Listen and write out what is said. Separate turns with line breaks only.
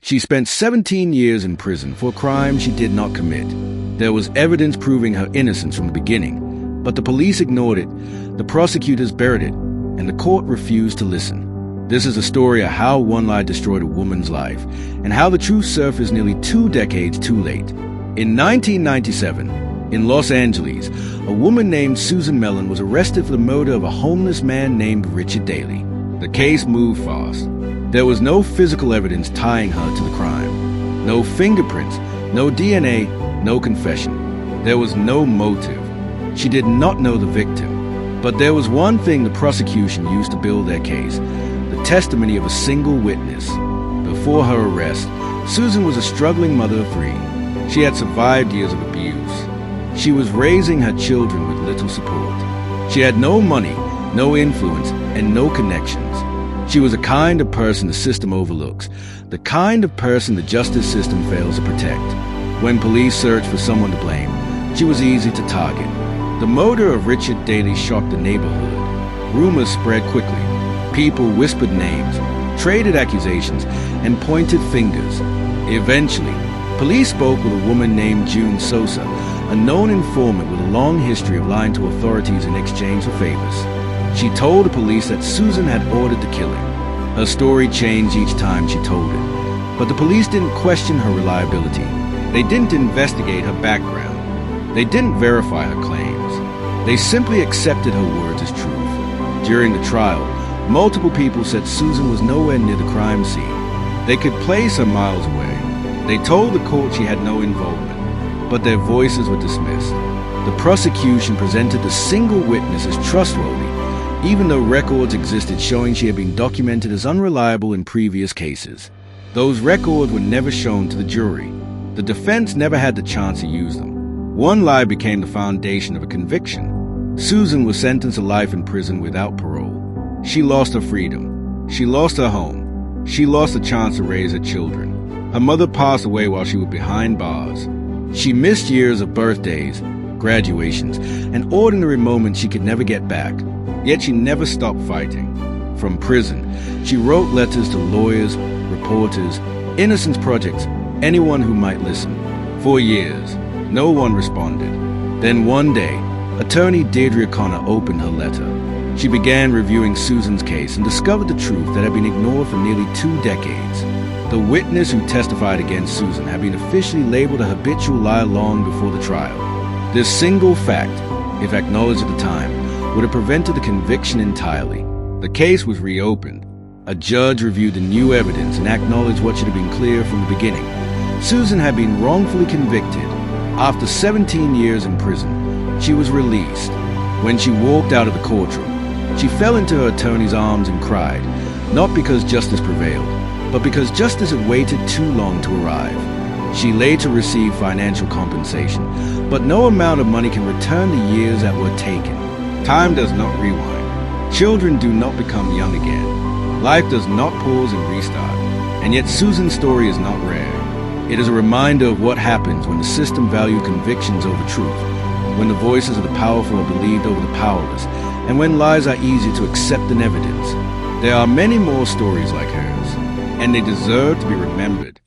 She spent 17 years in prison for a crime she did not commit. There was evidence proving her innocence from the beginning, but the police ignored it, the prosecutors buried it, and the court refused to listen. This is a story of how one lie destroyed a woman's life, and how the truth surfaced nearly 2 decades too late. In 1997, in Los Angeles, a woman named Susan Mellon was arrested for the murder of a homeless man named Richard Daley. The case moved fast. There was no physical evidence tying her to the crime. No fingerprints, no DNA, no confession. There was no motive. She did not know the victim. But there was one thing the prosecution used to build their case: the testimony of a single witness. Before her arrest, Susan was a struggling mother of 3. She had survived years of abuse. She was raising her children with little support. She had no money, no influence, and no connections. She was a kind of person the system overlooks, the kind of person the justice system fails to protect. When police searched for someone to blame, she was easy to target. The murder of Richard Daley shocked the neighborhood. Rumors spread quickly. People whispered names, traded accusations, and pointed fingers. Eventually, police spoke with a woman named June Sosa, a known informant with a long history of lying to authorities in exchange for favors. She told the police that Susan had ordered the killing. Her story changed each time she told it, but the police didn't question her reliability. They didn't investigate her background. They didn't verify her claims. They simply accepted her words as truth. During the trial, multiple people said Susan was nowhere near the crime scene. They could place her miles away. They told the court she had no involvement, but their voices were dismissed. The prosecution presented the single witness as trustworthy, even though records existed showing she had been documented as unreliable in previous cases. Those records were never shown to the jury. The defense never had the chance to use them. One lie became the foundation of a conviction. Susan was sentenced to life in prison without parole. She lost her freedom. She lost her home. She lost the chance to raise her children. Her mother passed away while she was behind bars. She missed years of birthdays, graduations, and ordinary moments she could never get back. Yet she never stopped fighting. From prison, she wrote letters to lawyers, reporters, Innocence Projects, anyone who might listen. For years, no one responded. Then one day, attorney Deirdre Connor opened her letter. She began reviewing Susan's case and discovered the truth that had been ignored for nearly 2 decades. The witness who testified against Susan had been officially labeled a habitual liar long before the trial. This single fact, if acknowledged at the time, would have prevented the conviction entirely. The case was reopened. A judge reviewed the new evidence and acknowledged what should have been clear from the beginning. Susan had been wrongfully convicted. After 17 years in prison, she was released. When she walked out of the courtroom, she fell into her attorney's arms and cried, not because justice prevailed, but because justice had waited too long to arrive. She later received financial compensation, but no amount of money can return the years that were taken. Time does not rewind. Children do not become young again. Life does not pause and restart. And yet Susan's story is not rare. It is a reminder of what happens when the system values convictions over truth, when the voices of the powerful are believed over the powerless, and when lies are easier to accept than evidence. There are many more stories like hers, and they deserve to be remembered.